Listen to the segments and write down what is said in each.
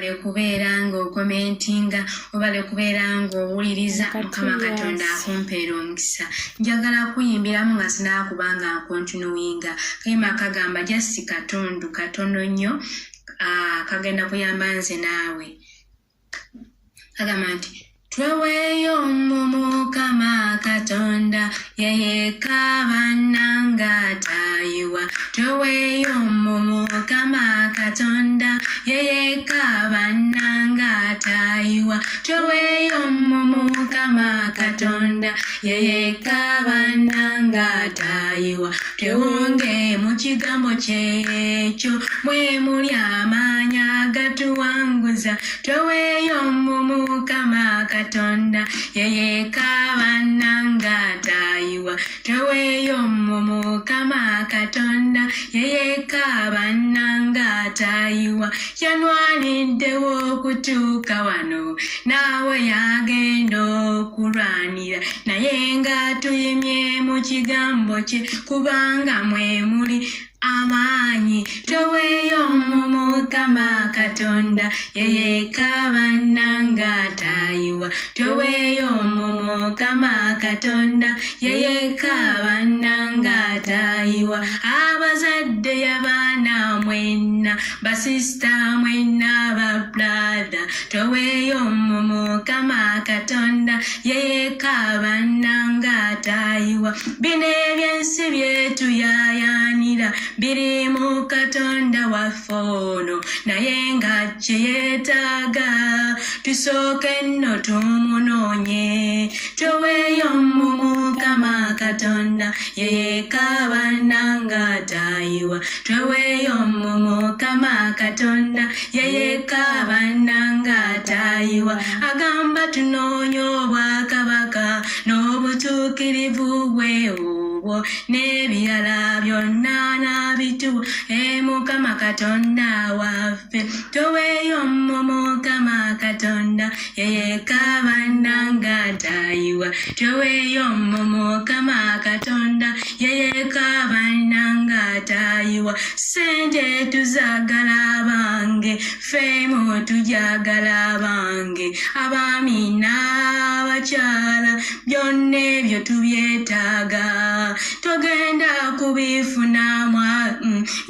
Wale kubeera ng'okomentinga obale kubeera ng'owuliriza Mukama Katonda akumpeera omukisa. Njagala kuyimbiramu nga sinaakubanga nkontinuwinga. Kayima kagamba just katundu katono nnyo kagenda kuyamba nze naawe. Kagamba nti tweweeyo mu Mukama Katonda yeyekka bannanga tayiwa. Tweweeyo mu Mukama Katonda yeyekka bannanga tayiwa. Tweweeyo mu Mukama Katonda yeyekka bannanga tayiwa. Twewonge mu kigambo kye ekyo mwe muli amaanyi agatuwanguza. Tweweeyo mu Mukama Katonda yeyekka bannanga tayiwa. Tweweeyo mu Mukama Katonda yeyekka bannanga tayiwa. Yanwaniddewo okutuuka wano naawe yagenda okulwanira, naye nga tuyimye mu kigambo kye kubanga mwe muli amaanyi. Tweweeyo mu Mukama Katonda yeyekka bannanga tayiwa. Tweweeyo mu Mukama Katonda yeyekka bannanga tayiwa. Abazadde abaana mwenna, basista mwenna, babrother, tweweeyo mu Mukama Katonda yeyekka bannanga tayiwa. Bino ebyensi byetuyayaanira biri mu Katonda waffe ono, naye nga kye yeetaaga tusooke nno tumunoonye. Tweweeyo mu Mukama Katonda yeyekka bannanga tayiwa. Tweweeyo mu Mukama Katonda yeyekka bannanga tayiwa. Agamba tunoonye obwakabaka n'obutuukirivu bwe obwo n'ebirala byonna n'abituwa Mukama Katonda waffe. Tweweeyo mu Mukama Katonda yeyekka bannanga tayiwa. Tweweeyo mu Mukama Katonda yeyekka bannanga tayiwa. Sente tuzaagala bange, ffeemu tujagala bange, abaami n'abakyala byonna ebyo tubyetaaga. Togenda kubifunamu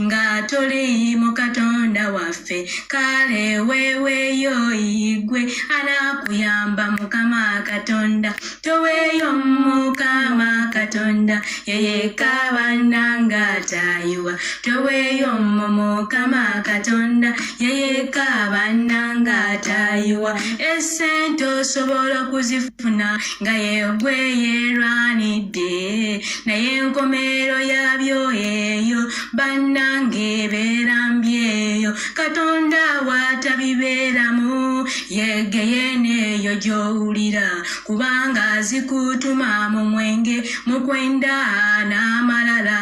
nga toli mu Katonda waffe, kale weeweeyo igwe anaakuyamba Mukama Katonda. Tweweeyo mu Mukama Katonda yeyekka bannanga tayiwa. Tweweeyo mu Mukama Katonda yeyekka bannanga tayiwa. Essente osobola okuzifuna nga yeegwe yeerwanidde, naye enkomerero yabyo eyo bannange beerambyeyo. Katonda watabibeeramu yegeye neeyo gy'owulira, kubanga azikutuma mu mwenge mukwenda n'amalala.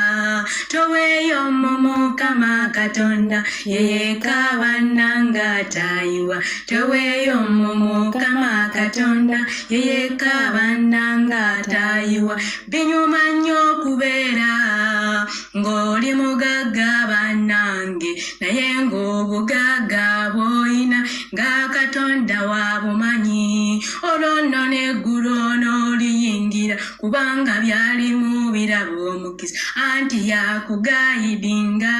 Tweweeyo mu Mukama Katonda yeyekka bannanga tayiwa. Tweweeyo mu Mukama Katonda yeyekka bannanga tayiwa. Binyuma nnyo okubeera ng'oli mugagga bannange, naye ng'obugagga bw'oyina nga Katonda wabumanyi. Olwo nno n'eggulu onooliyingira kubanga byalimu biraba omukisa, anti yakugayidinga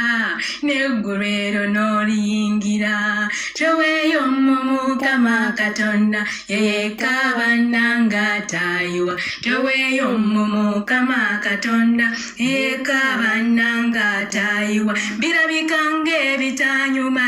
n'eggulu ero n'oliyingira. Tweweeyo mu Mukama Katonda yeyekka bannanga tayiwa. Tweweeyo mu Mukama Katonda yeyekka bannanga tayiwa. Birabika ng'ebitanyuma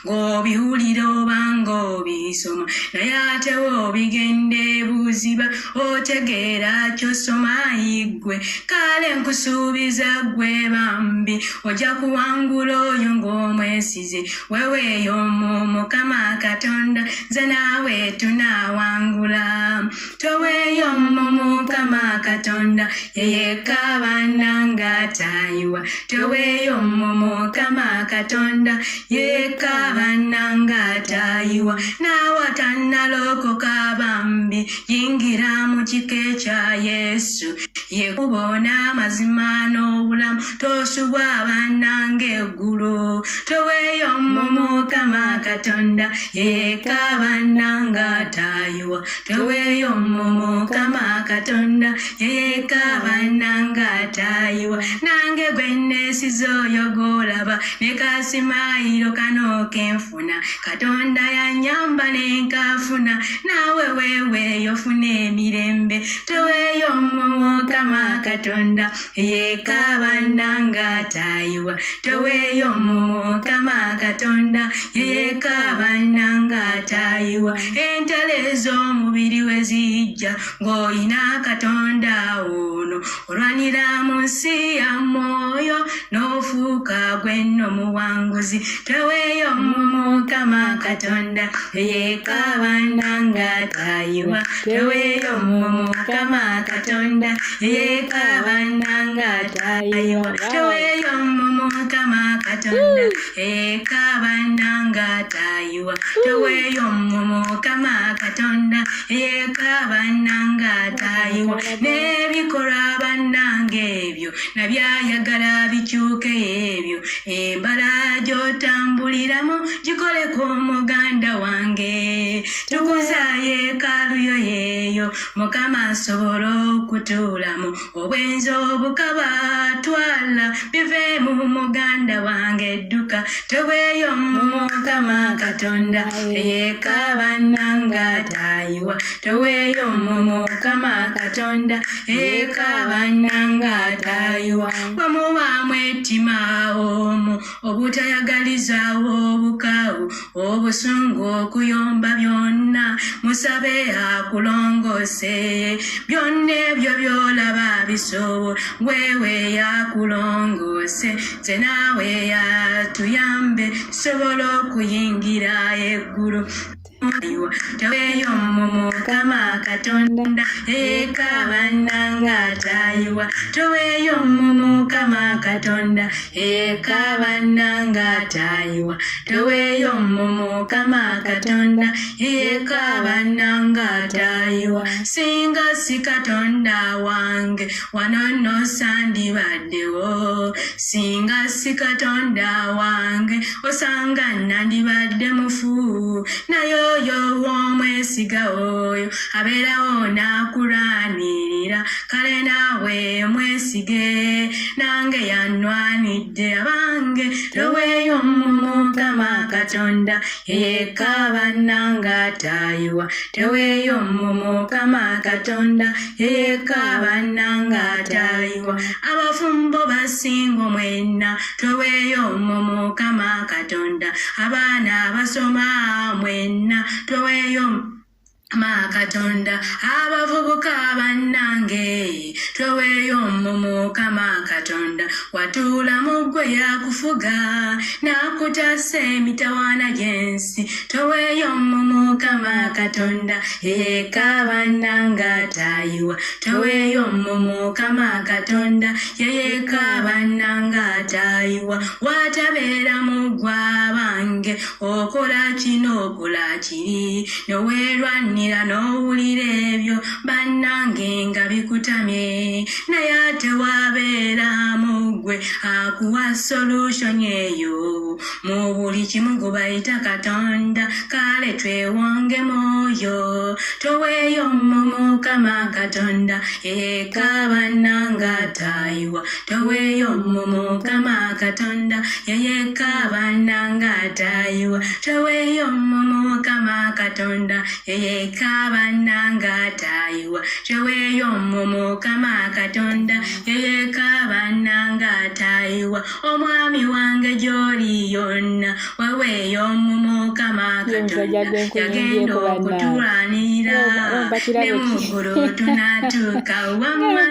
ng'obiwulira oba ng'obisoma, naye ate w'obigenda ebuziba otegeera ky'osoma igwe. Kale nkusuubiza ggwe bambi ojja kuwangula oyo ng'omwesize. Weweeyo mu Mukama Katonda nze naawe tunaawangula. Tweweeyo mu Mukama Katonda yeyekka bannanga tayiwa. Tweweeyo mu Mukama Katonda yeyekka bannanga tayiwa. N'awatannalokoka bambi yingira mu kika ekya Yesu. yekubona mazima n'obulamu tosubwa bannange eggulu toweeyo mu Mukama Katonda yeka bannanga tayiwa toweeyo mu Mukama Katonda yeka bannanga tayiwa nange gwe neesiza oyo gw'olaba ne kasimayiro kano kenfuna Katonda yanyamba ne nkafuna naawe weeweeyo funa emirembe toweeyo mu Mukama Katonda yeka bannanga tayiwa toweeyo mu Mukama Katonda yeka bannanga tayiwa entalo ez'omubiri we zijja ng'olina Katonda ono olwanira mu nsi ya mwoyo n'ofuuka gwe nno muwanguzi toweeyo mu Mukama Katonda yeka bannanga tayiwa toweeyo mu Mukama Katonda yeka bannanga tayiwa toweeyo mu Mukama Katonda yeka bannanga tayiwa toweeyo mu Mukama Katonda yeka bannanga tayiwa n'ebikolwa bannange ebyo nabyayagala bikyuke ebyo embala gy'otambuliramu gikoleko muganda wange tukuza yeekaalu yo yeeyo Mukama asobola okutuulamu obwenzi obukaba twala bive mu muganda wange edduka toweeyo mu Mukama Katonda yeka bannanga tayiwa toweeyo mu Mukama Katonda yeka bannanga tayiwa bwemubaamu ettima omu obutayagalizaawo obukaawu obusungu okuyomba byonna musabe akulongoose byonna ebyo by'olaba bisobo wewe yakulongoose nze naawe yatuyambe tusobole okuyingira eggulu toweeyo mu Mukama Katonda yeka bannanga tayiwa toweeyo mu Mukama Katonda yeka bannanga tayiwa toweeyo mu Mukama Katonda yeka bannanga tayiwa singa si Katonda wange wano nno sandibaddewo singa si Katonda wange osanga nandibadde mufu naye oyo w'omwesiga oyo abeerawo n'akulwanirira kale naawe mwesige nange yannwanidde abange toweeyo mu Mukama Katonda yeka bannanga tayiwa toweeyo mu Mukama Katonda yeka bannanga tayiwa abafumbo basinga mwenna toweeyo mu Mukama Katonda abaana abasoma mwenna toweeyo Katonda abavubuka bannange toweeyo mu Mukama Katonda watuula mu ggwe yakufuga n'akutasa emitawaana gy'ensi toweeyo mu Mukama Katonda yeka bannanga tayiwa toweeyo mu Mukama Katonda yeka bannanga tayiwa watabeera mu ggwe abange okola kino okola kiri noweerwanira n'owulira ebyo bannange nga bikutamye naye ate wabeera mu ggwe akuwa solution eyo mu buli kimu gwe bayita Katonda kale twewonge mwoyo toweeyo mu Mukama Katonda yeka bannanga tayiwa toweeyo mu Mukama Katonda yeka bannanga tayiwa toweeyo mu Mukama Katonda yeka bannanga tayiwa toweeyo mu Mukama Katonda yeka bannanga tayiwa omwami wange gy'oli yonna weweeyo mu Mukama Katonda yagenda okutulwanira ne muggulu tunatuuka wamma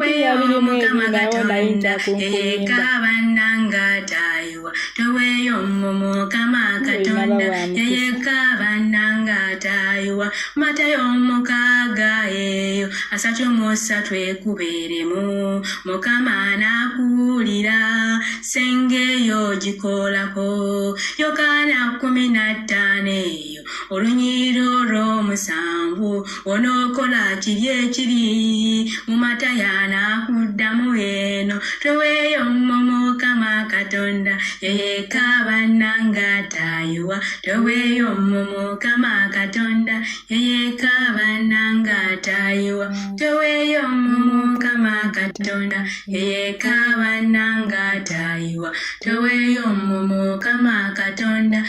weeyo mu Mukama Katonda yeka bannanga tayiwa toweeyo mu Mukama Katonda yeka bannanga tayiwa Matayo 6 eyo 33 ekubeeremu Mukama n'akuwulira sengeyo gikolako Yokaana 15 eyo olunyiriri olw'omu musanvu onookola kiri ekiri mu mataya n'akuddamu eno toweeyo Mukama Katonda yeka bannanga tayiwa toweeyo Mukama Katonda yeka bannanga tayiwa toweeyo Mukama Katonda yeka bannanga tayiwa toweeyo Mukama Katonda